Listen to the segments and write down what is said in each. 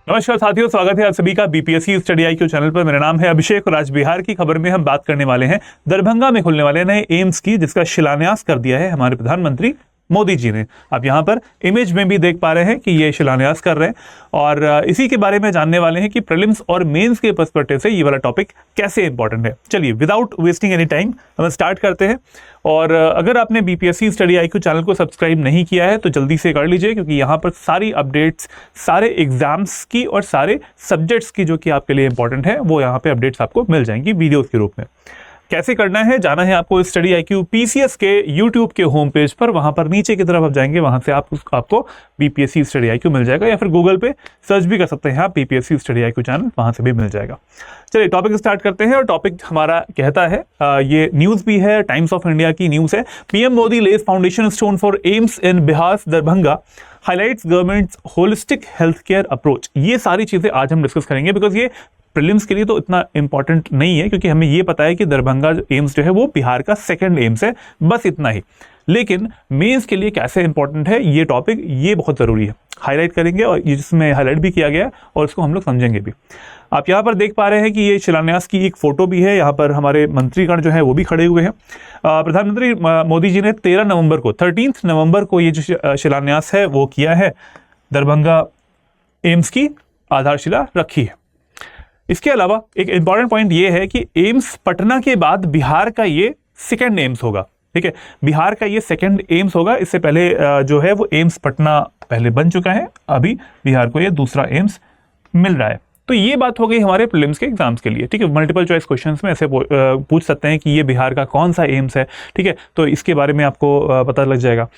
नमस्कार साथियों, स्वागत है आप सभी का बीपीएससी स्टडी IQ चैनल पर। मेरा नाम है अभिषेक और आज बिहार की खबर में हम बात करने वाले हैं दरभंगा में खुलने वाले नए एम्स की, जिसका शिलान्यास कर दिया है हमारे प्रधानमंत्री मोदी जी ने। आप यहाँ पर इमेज में भी देख पा रहे हैं कि ये शिलान्यास कर रहे हैं और इसी के बारे में जानने वाले हैं कि प्रीलिम्स और मेंस के पर्सपेक्टिव से ये वाला टॉपिक कैसे इंपॉर्टेंट है। चलिए विदाउट वेस्टिंग एनी टाइम हम स्टार्ट करते हैं। और अगर आपने बीपीएससी स्टडी IQ चैनल को सब्सक्राइब नहीं किया है तो जल्दी से कर लीजिए, क्योंकि यहाँ पर सारी अपडेट्स, सारे एग्जाम्स की और सारे सब्जेक्ट्स की जो कि आपके लिए इंपॉर्टेंट है वो यहाँ पे अपडेट्स आपको मिल जाएंगी वीडियोस के रूप में। कैसे करना है, जाना है आपको स्टडी IQ PCS के यूट्यूब के होम पेज पर। वहां पर नीचे की तरफ आप जाएंगे, वहां से आपको बीपीएससी स्टडी IQ मिल जाएगा, या फिर गूगल पे सर्च भी कर सकते हैं आप बीपीएससी स्टडी IQ चैनल, वहां से भी मिल जाएगा। चलिए टॉपिक स्टार्ट करते हैं। और टॉपिक हमारा कहता है, ये न्यूज भी है, टाइम्स ऑफ इंडिया की न्यूज है। PM Modi lays foundation stone for AIIMS in Bihar Darbhanga, highlights government's holistic health care approach. ये सारी चीजें आज हम डिस्कस करेंगे, बिकॉज ये प्रीलिम्स के लिए तो इतना इंपॉर्टेंट नहीं है, क्योंकि हमें ये पता है कि दरभंगा एम्स जो है वो बिहार का सेकंड एम्स है, बस इतना ही। लेकिन मेंस के लिए कैसे इंपॉर्टेंट है ये टॉपिक, ये बहुत जरूरी है, हाईलाइट करेंगे और जिसमें हाईलाइट भी किया गया है और इसको हम लोग समझेंगे भी। आप यहाँ पर देख पा रहे हैं कि ये शिलान्यास की एक फोटो भी है। यहाँ पर हमारे मंत्रीगण जो है वो भी खड़े हुए हैं। प्रधानमंत्री मोदी जी ने 13 नवंबर को ये जो शिलान्यास है वो किया है, दरभंगा एम्स की आधारशिला रखी है। इसके अलावा एक इंपॉर्टेंट पॉइंट ये है कि एम्स पटना के बाद बिहार का ये सेकंड एम्स होगा। ठीक है, बिहार का ये सेकंड एम्स होगा। इससे पहले जो है वो एम्स पटना पहले बन चुका है, अभी बिहार को ये दूसरा एम्स मिल रहा है। तो ये बात हो गई हमारे प्रीलिम्स के एग्जाम्स के लिए। ठीक है, मल्टीपल चॉइस क्वेश्चंस में ऐसे पूछ सकते हैं कि ये बिहार का कौन सा एम्स है। ठीक है, तो इसके बारे में आपको पता लग जाएगा।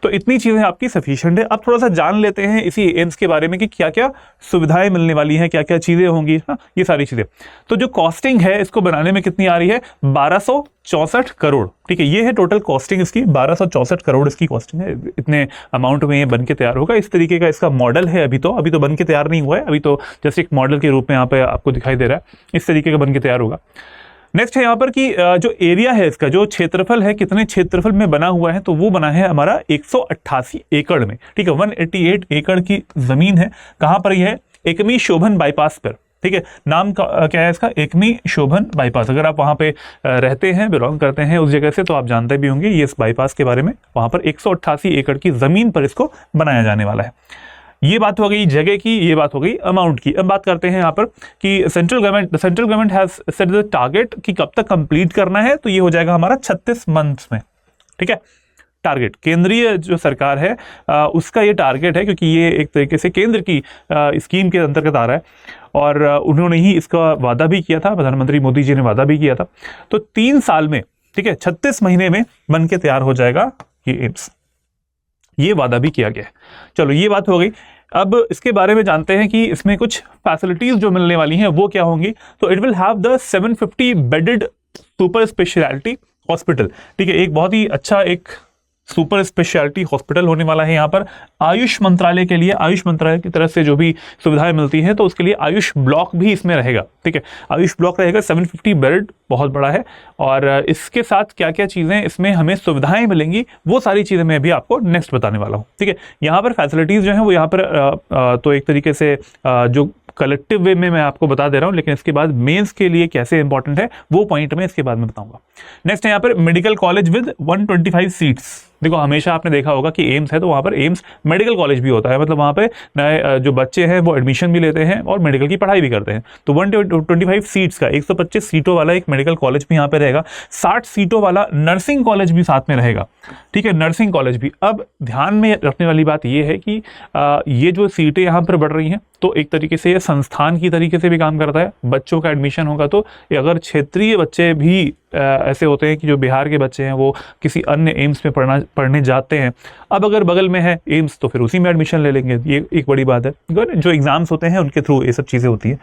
तो इतनी चीज़ें आपकी सफिशिएंट है। अब थोड़ा सा जान लेते हैं इसी एम्स के बारे में कि क्या क्या सुविधाएं मिलने वाली हैं, क्या क्या चीज़ें होंगी। हाँ, ये सारी चीज़ें। तो जो कॉस्टिंग है इसको बनाने में कितनी आ रही है, 1264 करोड़। ठीक है, ये है टोटल कॉस्टिंग इसकी, 1264 करोड़ इसकी कॉस्टिंग है। इतने अमाउंट में ये बन के तैयार होगा। इस तरीके का इसका मॉडल है। अभी तो बन के तैयार नहीं हुआ है, अभी तो जैसे एक मॉडल के रूप में यहाँ पे आपको दिखाई दे रहा है। इस तरीके का बन के तैयार होगा। नेक्स्ट है यहाँ पर कि जो एरिया है इसका, जो क्षेत्रफल है, कितने क्षेत्रफल में बना हुआ है, तो वो बना है हमारा 188 एकड़ में। ठीक है, 188 एकड़ की जमीन है। कहाँ पर यह है, एकमी शोभन बाईपास पर। ठीक है, नाम क्या है इसका, एकमी शोभन बाईपास। अगर आप वहाँ पे रहते हैं, बिलोंग करते हैं उस जगह से, तो आप जानते भी होंगे ये इस बाईपास के बारे में। वहाँ पर 188 एकड़ की जमीन पर इसको बनाया जाने वाला है। ये बात हो गई जगह की, ये बात हो गई अमाउंट की। अब बात करते हैं यहाँ पर कि central government has set the target कि कब तक कंप्लीट करना है, तो ये हो जाएगा हमारा 36 मंथ्स में। ठीक है, टारगेट केंद्रीय जो सरकार है उसका ये टारगेट है, क्योंकि ये एक तरीके से केंद्र की स्कीम के अंतर्गत आ रहा है और उन्होंने ही इसका वादा भी किया था, प्रधानमंत्री मोदी जी ने वादा भी किया था। तो 3 साल में, ठीक है, 36 महीने में बन के तैयार हो जाएगा ये एम्स, ये वादा भी किया गया है। चलो ये बात हो गई। अब इसके बारे में जानते हैं कि इसमें कुछ फैसिलिटीज जो मिलने वाली हैं वो क्या होंगी। तो it will have the 750 bedded super speciality hospital. ठीक है, एक बहुत ही अच्छा एक सुपर स्पेशलिटी हॉस्पिटल होने वाला है यहाँ पर। आयुष मंत्रालय के लिए, आयुष मंत्रालय की तरफ से जो भी सुविधाएं मिलती हैं, तो उसके लिए आयुष ब्लॉक भी इसमें रहेगा। ठीक है, आयुष ब्लॉक रहेगा, 750 बेड, बहुत बड़ा है। और इसके साथ क्या क्या चीज़ें इसमें हमें सुविधाएं मिलेंगी, वो सारी चीज़ें मैं भी आपको नेक्स्ट बताने वाला हूँ। ठीक है, यहाँ पर फैसिलिटीज़ जो हैं वो यहाँ पर तो एक तरीके से जो कलेक्टिव वे में मैं आपको बता दे रहा हूँ, लेकिन इसके बाद मेंस के लिए कैसे इंपॉर्टेंट है वो पॉइंट मैं इसके बाद में बताऊंगा। नेक्स्ट है यहाँ पर मेडिकल कॉलेज विद 125 सीट्स। देखो हमेशा आपने देखा होगा कि एम्स है तो वहाँ पर एम्स मेडिकल कॉलेज भी होता है, मतलब वहाँ पे नए जो बच्चे हैं वो एडमिशन भी लेते हैं और मेडिकल की पढ़ाई भी करते हैं। तो 125 सीट्स का 125 सीटों वाला एक मेडिकल कॉलेज भी यहाँ पे रहेगा। 60 सीटों वाला नर्सिंग कॉलेज भी साथ में रहेगा। ठीक है, नर्सिंग कॉलेज भी। अब ध्यान में रखने वाली बात ये है कि ये जो सीटें यहाँ पर बढ़ रही हैं, तो एक तरीके से ये संस्थान की तरीके से भी काम करता है। बच्चों का एडमिशन होगा तो अगर क्षेत्रीय बच्चे भी ऐसे होते हैं कि जो बिहार के बच्चे हैं वो किसी अन्य एम्स में पढ़ने जाते हैं, अब अगर बगल में है एम्स तो फिर उसी में एडमिशन ले लेंगे। ये एक बड़ी बात है, जो एग्जाम्स होते हैं उनके थ्रू ये सब चीज़ें होती है।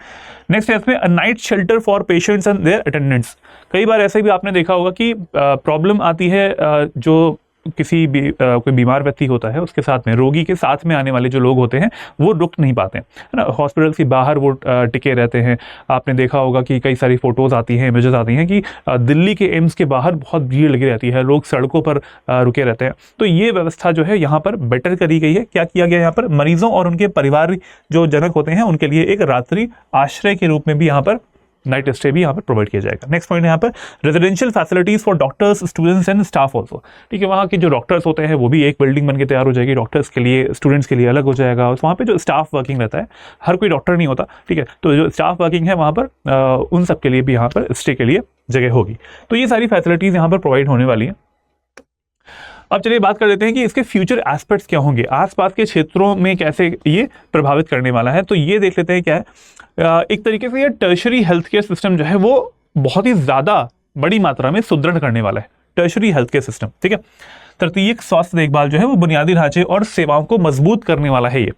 नेक्स्ट है इसमें night shelter for patients and their attendants. कई बार ऐसे भी आपने देखा होगा कि प्रॉब्लम आती है जो किसी भी कोई बीमार व्यक्ति होता है उसके साथ में, रोगी के साथ में आने वाले जो लोग होते हैं वो रुक नहीं पाते हैं, है ना। हॉस्पिटल के बाहर वो टिके रहते हैं। आपने देखा होगा कि कई सारी फोटोज़ आती हैं, इमेजेस आती हैं कि दिल्ली के एम्स के बाहर बहुत भीड़ लगी रहती है, लोग सड़कों पर रुके रहते हैं। तो ये व्यवस्था जो है यहाँ पर बेटर करी गई है। क्या किया गया यहाँ पर, मरीजों और उनके परिवार जो जनक होते हैं उनके लिए एक रात्रि आश्रय के रूप में भी यहाँ पर नाइट स्टे भी यहाँ पर प्रोवाइड किया जाएगा। नेक्स्ट पॉइंट यहाँ पर residential facilities for doctors, students and staff also. ठीक है, वहाँ के जो डॉक्टर्स होते हैं वो भी एक बिल्डिंग बन के तैयार हो जाएगी, डॉक्टर्स के लिए, स्टूडेंट्स के लिए अलग हो जाएगा। और वहाँ पे जो स्टाफ वर्किंग रहता है, हर कोई डॉक्टर नहीं होता, ठीक है, तो जो स्टाफ वर्किंग है वहाँ पर उन सब के लिए भी यहाँ पर स्टे के लिए जगह होगी। तो ये सारी फैसिलिटीज़ यहाँ पर प्रोवाइड होने वाली हैं। अब चलिए बात कर लेते हैं कि इसके फ्यूचर एस्पेक्ट्स क्या होंगे, आसपास के क्षेत्रों में कैसे ये प्रभावित करने वाला है। तो ये देख लेते हैं क्या है। एक तरीके से ये टर्शरी हेल्थ केयर सिस्टम जो है वो बहुत ही ज़्यादा बड़ी मात्रा में सुदृढ़ करने वाला है, टर्शरी हेल्थ केयर सिस्टम। ठीक है, तृतीयक स्वास्थ्य देखभाल जो है वो बुनियादी ढांचे और सेवाओं को मजबूत करने वाला है ये।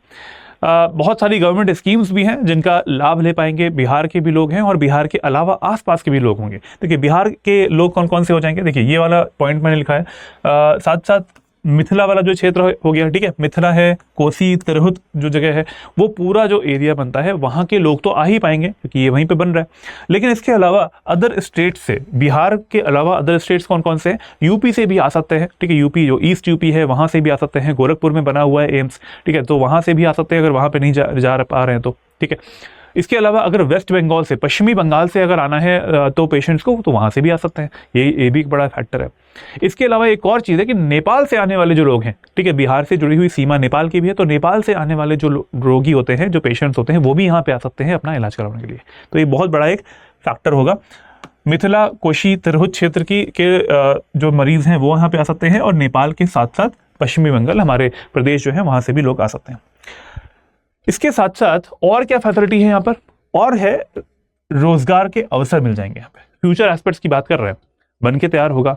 बहुत सारी गवर्नमेंट स्कीम्स भी हैं जिनका लाभ ले पाएंगे बिहार के भी लोग हैं और बिहार के अलावा आसपास के भी लोग होंगे। देखिए बिहार के लोग कौन कौन से हो जाएंगे, देखिए ये वाला पॉइंट मैंने लिखा है। साथ साथ मिथिला वाला जो क्षेत्र हो गया, ठीक है, मिथिला है, कोसी, तिरहुत जो जगह है, वो पूरा जो एरिया बनता है वहाँ के लोग तो आ ही पाएंगे क्योंकि ये वहीं पे बन रहा है। लेकिन इसके अलावा अदर स्टेट से, बिहार के अलावा अदर स्टेट्स कौन कौन से हैं, यूपी से भी आ सकते हैं। ठीक है, यूपी जो ईस्ट यूपी है वहाँ से भी आ सकते हैं, गोरखपुर में बना हुआ है एम्स, ठीक है, तो वहाँ से भी आ सकते हैं अगर वहाँ पर नहीं जा पा रहे हैं तो। ठीक है, इसके अलावा अगर वेस्ट बंगाल से, पश्चिमी बंगाल से अगर आना है तो पेशेंट्स को, तो वहाँ से भी आ सकते हैं, ये भी एक बड़ा फैक्टर है। इसके अलावा एक और चीज़ है कि नेपाल से आने वाले जो लोग हैं, ठीक है, बिहार से जुड़ी हुई सीमा नेपाल की भी है, तो नेपाल से आने वाले जो रोगी होते हैं, जो पेशेंट्स होते हैं, वो भी यहाँ पे आ सकते हैं अपना इलाज कराने के लिए। तो ये बहुत बड़ा एक फैक्टर होगा। मिथिला, कोशी, तिरहुत क्षेत्र के जो मरीज हैं वो यहाँ पे आ सकते हैं और नेपाल के साथ साथ पश्चिमी बंगाल, हमारे प्रदेश जो है वहाँ से भी लोग आ सकते हैं। इसके साथ साथ और क्या फैसिलिटी है यहाँ पर, और है रोजगार के अवसर मिल जाएंगे यहाँ पे। फ्यूचर एस्पेक्ट्स की बात कर रहे हैं, बन के तैयार होगा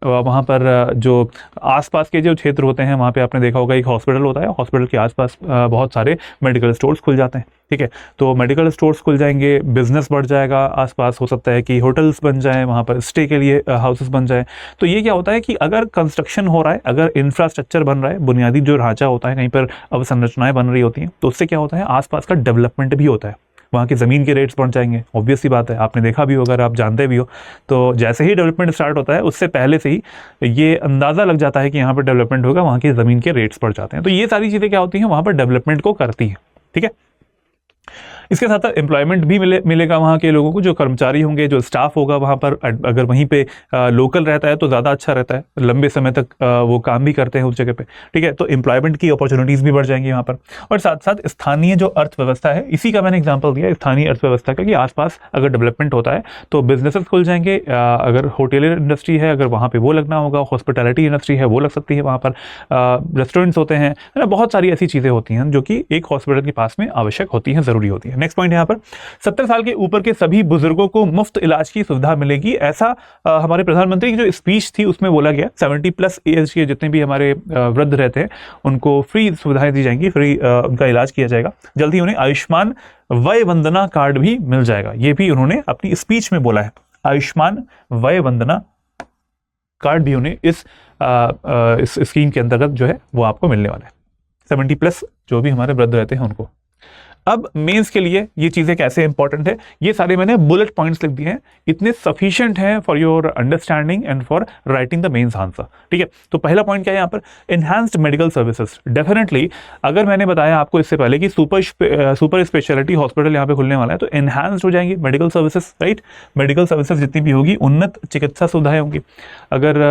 वहाँ पर जो आसपास के जो क्षेत्र होते हैं वहाँ पे आपने देखा होगा एक हॉस्पिटल होता है, हॉस्पिटल के आसपास बहुत सारे मेडिकल स्टोर्स खुल जाते हैं। ठीक है, तो मेडिकल स्टोर्स खुल जाएंगे, बिजनेस बढ़ जाएगा, आसपास हो सकता है कि होटल्स बन जाएं, वहाँ पर स्टे के लिए हाउसेस बन जाएं। तो ये क्या होता है कि अगर कंस्ट्रक्शन हो रहा है, अगर इंफ्रास्ट्रक्चर बन रहा है, बुनियादी जो ढांचा होता है, कहीं पर अवसंरचनाएं बन रही होती हैं, तो उससे क्या होता है, आसपास का डेवलपमेंट भी होता है, वहाँ की ज़मीन के रेट्स बढ़ जाएंगे। ऑब्वियस सी बात है, आपने देखा भी होगा, अगर आप जानते भी हो, तो जैसे ही डेवलपमेंट स्टार्ट होता है उससे पहले से ही ये अंदाज़ा लग जाता है कि यहाँ पर डेवलपमेंट होगा, वहाँ की ज़मीन के रेट्स बढ़ जाते हैं। तो ये सारी चीज़ें क्या होती हैं, वहाँ पर डेवलपमेंट को करती हैं। ठीक है, इसके साथ साथ एम्प्लॉयमेंट भी मिलेगा वहाँ के लोगों को, जो कर्मचारी होंगे, जो स्टाफ होगा वहाँ पर, अगर वहीं पे लोकल रहता है तो ज़्यादा अच्छा रहता है, लंबे समय तक वो काम भी करते हैं उस जगह पे। ठीक है, तो एम्प्लॉयमेंट की अपॉर्चुनिटीज़ भी बढ़ जाएंगी वहाँ पर। और साथ साथ स्थानीय जो अर्थव्यवस्था है, इसी का मैंने एग्जाम्पल दिया, स्थानीय अर्थव्यवस्था का, कि आसपास अगर डेवलपमेंट होता है तो बिजनेसेस खुल जाएंगे। अगर होटलियर इंडस्ट्री है, अगर वहाँ पर वो लगना होगा, हॉस्पिटैलिटी इंडस्ट्री है वो लग सकती है वहाँ पर, रेस्टोरेंट्स होते हैं, है ना, बहुत सारी ऐसी चीज़ें होती हैं जो कि एक हॉस्पिटल के पास में आवश्यक होती हैं, ज़रूरी होती है। नेक्स्ट पॉइंट यहाँ पर 70 साल के ऊपर के सभी बुजुर्गों को मुफ्त इलाज की सुविधा मिलेगी, ऐसा हमारे प्रधानमंत्री की जो स्पीच थी उसमें बोला गया। 70+ एज के जितने भी हमारे वृद्ध रहते हैं उनको फ्री सुविधाएं दी जाएंगी, फ्री उनका इलाज किया जाएगा। जल्द ही उन्हें आयुष्मान वय वंदना कार्ड भी मिल जाएगा, ये भी उन्होंने अपनी स्पीच में बोला है। आयुष्मान वय वंदना कार्ड भी उन्हें इस स्कीम के अंतर्गत जो है वो आपको मिलने वाला है, 70+ जो भी हमारे वृद्ध रहते हैं उनको। अब मेंस के लिए ये चीज़ें कैसे इंपॉर्टेंट है, ये सारे मैंने बुलेट पॉइंट्स लिख दिए हैं, इतने सफिशिएंट हैं for your understanding and for writing the mains answer. ठीक है, तो पहला पॉइंट क्या है यहाँ पर, एनहांस्ड मेडिकल सर्विसेज। डेफिनेटली अगर मैंने बताया आपको इससे पहले कि सुपर स्पेशलिटी हॉस्पिटल यहाँ पे खुलने वाला है, तो एनहांस्ड हो जाएंगी medical services, right. Medical services जितनी भी होगी, उन्नत चिकित्सा सुविधाएं होंगी। अगर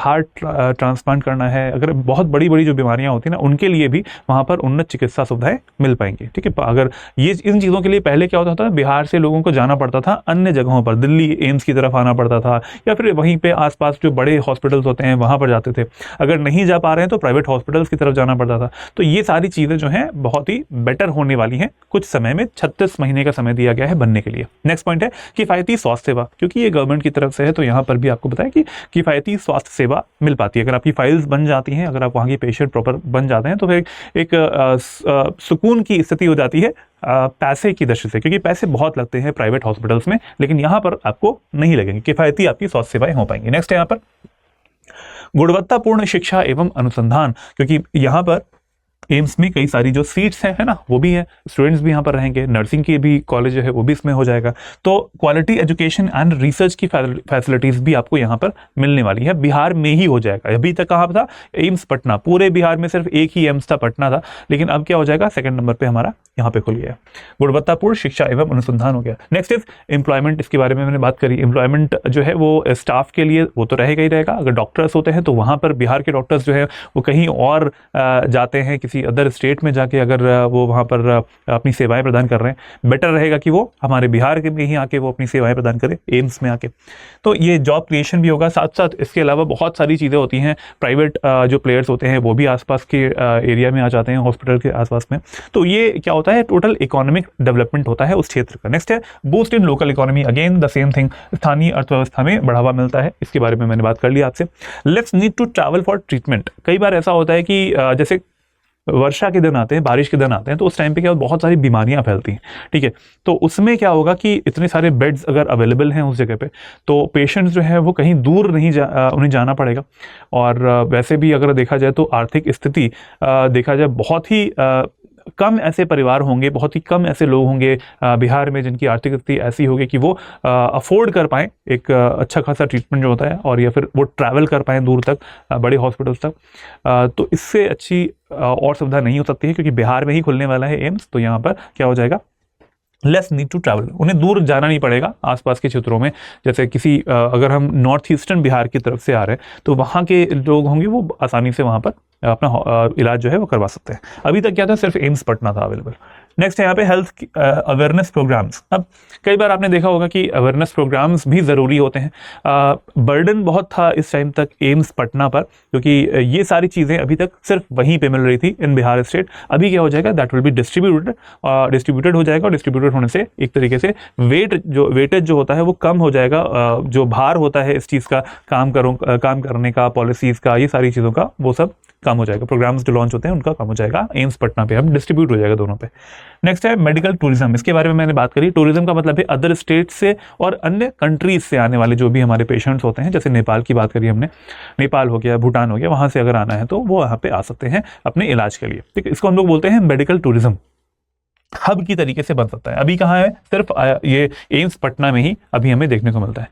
हार्ट ट्रांसप्लांट करना है, अगर बहुत बड़ी बड़ी जो बीमारियां होती हैं ना, उनके लिए भी वहाँ पर उन्नत चिकित्सा सुविधाएं मिल पाएंगी। ठीक है, अगर ये इन चीज़ों के लिए पहले क्या होता था, बिहार से लोगों को जाना पड़ता था अन्य जगहों पर, दिल्ली एम्स की तरफ आना पड़ता था, या फिर वहीं पे आसपास जो बड़े हॉस्पिटल्स होते हैं वहाँ पर जाते थे। अगर नहीं जा पा रहे हैं तो प्राइवेट हॉस्पिटल्स की तरफ जाना पड़ता था। तो ये सारी चीज़ें जो हैं बहुत ही बेटर होने वाली हैं कुछ समय में, 36 महीने का समय दिया गया है बनने के लिए। नेक्स्ट पॉइंट है किफ़ायती स्वास्थ्य सेवा, क्योंकि ये गवर्नमेंट की तरफ से है तो यहाँ पर भी आपको बताया कि किफ़ायती स्वास्थ्य सेवा मिल पाती है। अगर आपकी फाइल्स बन जाती हैं, अगर आप वहाँ की पेशेंट प्रॉपर बन जाते हैं, तो फिर एक सुकून की स्थिति हो जाती है पैसे की दृष्टि से, क्योंकि पैसे बहुत लगते हैं प्राइवेट हॉस्पिटल्स में, लेकिन यहाँ पर आपको नहीं लगेंगे, किफ़ायती आपकी स्वास्थ्य सेवाएं हो पाएंगी। नेक्स्ट है यहाँ पर गुणवत्तापूर्ण शिक्षा एवं अनुसंधान, क्योंकि यहाँ पर एम्स में कई सारी जो सीट्स हैं, है ना, वो भी है, स्टूडेंट्स भी यहाँ पर रहेंगे, नर्सिंग की भी कॉलेज जो है वो भी इसमें हो जाएगा। तो क्वालिटी एजुकेशन एंड रिसर्च की फैसिलिटीज भी आपको यहाँ पर मिलने वाली है, बिहार में ही हो जाएगा। अभी तक कहाँ था? एम्स पटना, पूरे बिहार में सिर्फ एक ही एम्स था, पटना था, लेकिन अब क्या हो जाएगा? सेकंड नंबर पे हमारा यहाँ पे खुल गया। गुणवत्तापूर्ण शिक्षा एवं अनुसंधान हो गया। नेक्स्ट इज एम्प्लॉयमेंट, इसके बारे में मैंने बात करी। एम्प्लॉयमेंट जो है वो स्टाफ के लिए वो तो रहेगा ही रहेगा। अगर डॉक्टर्स होते हैं तो वहाँ पर बिहार के डॉक्टर्स जो है वो कहीं और जाते हैं, किसी अदर स्टेट में जाके अगर वो वहाँ पर अपनी सेवाएं प्रदान कर रहे हैं, बेटर रहेगा कि वो हमारे बिहार के में ही आके वो अपनी सेवाएं प्रदान करें, एम्स में आके। तो ये जॉब क्रिएशन भी होगा। साथ साथ इसके अलावा बहुत सारी चीज़ें होती हैं। प्राइवेट जो प्लेयर्स होते हैं वो भी आसपास के एरिया में आ जाते हैं, हॉस्पिटल के आसपास में। तो ये क्या होता है? टोटल इकोनॉमिक डेवलपमेंट होता है उस क्षेत्र का। नेक्स्ट है boost in local economy, again the same thing, स्थानीय अर्थव्यवस्था में बढ़ावा मिलता है। इसके बारे में मैंने बात कर ली आपसे। Let's need to travel for treatment. कई बार ऐसा होता है कि जैसे वर्षा के दिन आते हैं, बारिश के दिन आते हैं, तो उस टाइम पे क्या बहुत सारी बीमारियां फैलती हैं, ठीक है। तो उसमें क्या होगा कि इतने सारे बेड्स अगर अवेलेबल हैं उस जगह पे, तो पेशेंट्स जो है वो कहीं दूर नहीं उन्हें जाना पड़ेगा। और वैसे भी अगर देखा जाए तो आर्थिक स्थिति देखा जाए बहुत ही कम ऐसे परिवार होंगे, बहुत ही कम ऐसे लोग होंगे बिहार में जिनकी आर्थिक स्थिति ऐसी होगी कि वो अफोर्ड कर पाएँ एक अच्छा खासा ट्रीटमेंट जो होता है, और या फिर वो ट्रैवल कर पाएँ दूर तक, बड़े हॉस्पिटल्स तक। तो इससे अच्छी और सुविधा नहीं हो सकती है, क्योंकि बिहार में ही खुलने वाला है एम्स। तो यहाँ पर क्या हो जाएगा? लेस नीड टू ट्रैवल, उन्हें दूर जाना नहीं पड़ेगा आसपास के क्षेत्रों में। जैसे किसी अगर हम नॉर्थ ईस्टर्न बिहार की तरफ से आ रहे हैं तो वहाँ के लोग होंगे, वो आसानी से वहाँ पर अपना इलाज जो है वो करवा सकते हैं। अभी तक क्या था? सिर्फ एम्स पटना था अवेलेबल। नेक्स्ट है यहाँ पे हेल्थ अवेयरनेस प्रोग्राम्स। अब कई बार आपने देखा होगा कि अवेयरनेस प्रोग्राम्स भी ज़रूरी होते हैं। बर्डन बहुत था इस टाइम तक एम्स पटना पर, क्योंकि ये सारी चीज़ें अभी तक सिर्फ वहीं पे मिल रही थी इन बिहार स्टेट। अभी क्या हो जाएगा? दैट विल बी डिस्ट्रीब्यूटेड हो जाएगा, और डिस्ट्रीब्यूटेड होने से एक तरीके से वेटेज जो होता है वो कम हो जाएगा। जो भार होता है इस चीज़ का, काम करने का, पॉलिसीज़ का, ये सारी चीज़ों का, वो सब कम हो जाएगा। प्रोग्राम्स जो लॉन्च होते हैं उनका कम हो जाएगा। एम्स पटना पे अब डिस्ट्रीब्यूट हो जाएगा दोनों पे। नेक्स्ट है मेडिकल टूरिज्म। इसके बारे में मैंने बात करी। टूरिज्म का मतलब है अदर स्टेट से और अन्य कंट्रीज से आने वाले जो भी हमारे पेशेंट्स होते हैं, जैसे नेपाल की बात करी हमने, नेपाल हो गया, भूटान हो गया, वहाँ से अगर आना है तो वो यहाँ पे आ सकते हैं अपने इलाज के लिए, ठीक है। इसको हम लोग बोलते हैं मेडिकल टूरिज्म। हब की तरीके से बन सकता है। अभी कहाँ है? सिर्फ ये एम्स पटना में ही अभी हमें देखने को मिलता है।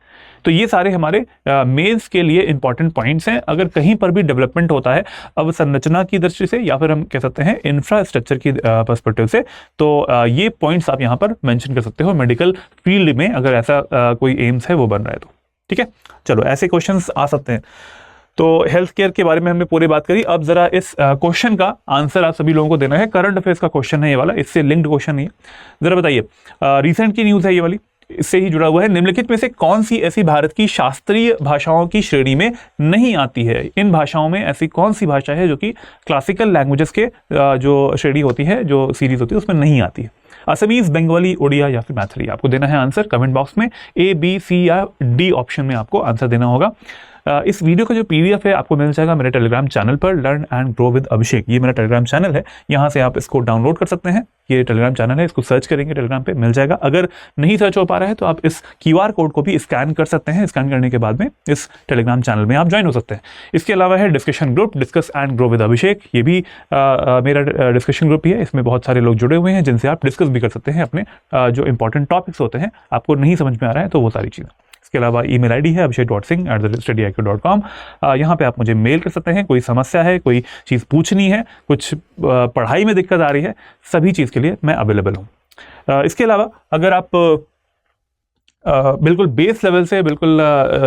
तो ये सारे हमारे मेल्स के लिए इंपॉर्टेंट पॉइंट्स हैं। अगर कहीं पर भी डेवलपमेंट होता है अवसंरचना की दृष्टि से, या फिर हम कह सकते हैं इंफ्रास्ट्रक्चर की पर्सपेक्टिव से, तो ये पॉइंट्स आप यहाँ पर मेंशन कर सकते हो मेडिकल फील्ड में, अगर ऐसा कोई एम्स है वो बन रहा है तो, ठीक है। चलो, ऐसे क्वेश्चंस आ सकते हैं। तो हेल्थ केयर के बारे में हमने पूरी बात करी। अब जरा इस क्वेश्चन का आंसर आप सभी लोगों को देना है। करंट अफेयर्स का क्वेश्चन है ये वाला, इससे लिंक्ड क्वेश्चन नहीं है। जरा बताइए, रिसेंट की न्यूज़ है ये वाली, इससे ही जुड़ा हुआ है। निम्नलिखित में से कौन सी ऐसी भारत की शास्त्रीय भाषाओं की श्रेणी में नहीं आती है? इन भाषाओं में ऐसी कौन सी भाषा है जो कि क्लासिकल लैंग्वेजेस के जो श्रेणी होती है, जो सीरीज होती है, उसमें नहीं आती है? असमीज, बंगाली, उड़िया या फिर मैथिली? आपको देना है आंसर कमेंट बॉक्स में। A, B, C या D ऑप्शन में आपको आंसर देना होगा। इस वीडियो का जो PDF है आपको मिल जाएगा मेरे टेलीग्राम चैनल पर, learn and grow with Abhishek. ये मेरा टेलीग्राम चैनल है, यहाँ से आप इसको डाउनलोड कर सकते हैं। ये टेलीग्राम चैनल है, इसको सर्च करेंगे टेलीग्राम पे मिल जाएगा। अगर नहीं सर्च हो पा रहा है तो आप इस QR कोड को भी स्कैन कर सकते हैं। स्कैन करने के बाद में इस टेलीग्राम चैनल में आप ज्वाइन हो सकते हैं। इसके अलावा है discussion group, discuss and grow with Abhishek. ये भी मेरा डिस्कशन ग्रुप ही है। इसमें बहुत सारे लोग जुड़े हुए हैं जिनसे आप डिस्कस भी कर सकते हैं अपने जो इंपॉर्टेंट टॉपिक्स होते हैं, आपको नहीं समझ में आ रहा है तो वो सारी चीज़ें। इसके अलावा ईमेल आईडी है abhishek.singh@studyIQ.com। यहाँ पे आप मुझे मेल कर सकते हैं। कोई समस्या है, कोई चीज़ पूछनी है, कुछ पढ़ाई में दिक्कत आ रही है, सभी चीज़ के लिए मैं अवेलेबल हूँ। इसके अलावा अगर आप बिल्कुल बेस लेवल से, बिल्कुल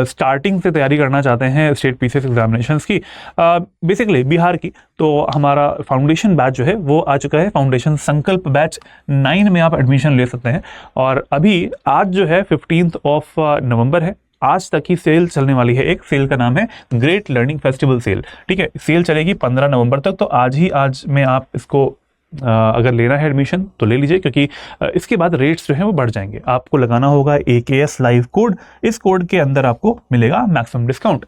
स्टार्टिंग से तैयारी करना चाहते हैं स्टेट पीसीएस एग्जामिनेशंस की, बेसिकली बिहार की, तो हमारा फाउंडेशन बैच जो है वो आ चुका है। फाउंडेशन संकल्प बैच 9 में आप एडमिशन ले सकते हैं। और अभी आज जो है 15 नवंबर है, आज तक ही सेल चलने वाली है। एक सेल का नाम है ग्रेट लर्निंग फेस्टिवल सेल, ठीक है। सेल चलेगी 15 नवंबर तक। तो आज में आप इसको अगर लेना है एडमिशन तो ले लीजिए, क्योंकि इसके बाद रेट्स जो हैं वो बढ़ जाएंगे। आपको लगाना होगा AKS लाइव कोड। इस कोड के अंदर आपको मिलेगा मैक्सिमम डिस्काउंट।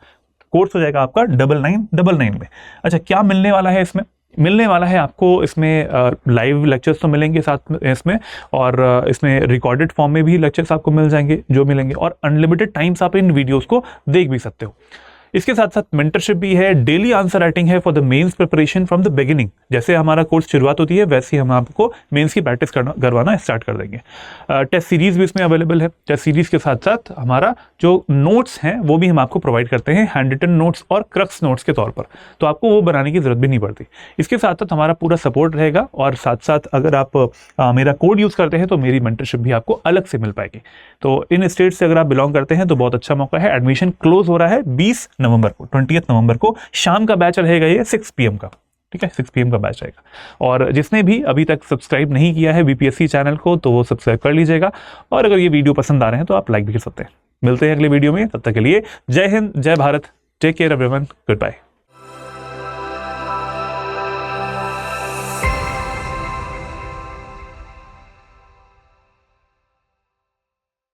कोर्स हो जाएगा आपका 9999 में। अच्छा, क्या मिलने वाला है इसमें? मिलने वाला है आपको इसमें लाइव लेक्चर्स तो मिलेंगे साथ में इसमें, और इसमें रिकॉर्डेड फॉर्म में भी लेक्चर्स आपको मिल जाएंगे जो मिलेंगे, और अनलिमिटेड टाइम्स आप इन वीडियोस को देख भी सकते हो। इसके साथ साथ मेंटरशिप भी है, डेली आंसर राइटिंग है for the mains preparation from the beginning. जैसे हमारा कोर्स शुरुआत होती है वैसे ही हम आपको मेंस की प्रैक्टिस करवाना स्टार्ट कर देंगे। टेस्ट सीरीज भी इसमें अवेलेबल है। टेस्ट सीरीज के साथ साथ हमारा जो नोट्स हैं वो भी हम आपको प्रोवाइड करते हैं, हैंड रिटन नोट्स और क्रक्स नोट्स के तौर पर, तो आपको वो बनाने की जरूरत भी नहीं पड़ती। इसके साथ साथ हमारा पूरा सपोर्ट रहेगा और साथ साथ अगर आप मेरा कोड यूज़ करते हैं तो मेरी मेंटरशिप भी आपको अलग से मिल पाएगी। तो इन स्टेट से अगर आप बिलोंग करते हैं तो बहुत अच्छा मौका है। एडमिशन क्लोज हो रहा है 20 नवंबर को, 20 नवंबर को शाम का बैच रहेगा ये 6 PM का, ठीक है, 6 PM का बैच रहेगा। और जिसने भी अभी तक सब्सक्राइब नहीं किया है बीपीएससी चैनल को तो वो सब्सक्राइब कर लीजिएगा, और अगर ये वीडियो पसंद आ रहे हैं तो आप लाइक भी कर सकते हैं। मिलते हैं अगले वीडियो में, तब तक के लिए जय हिंद, जय Bharat, take care everyone, good bye.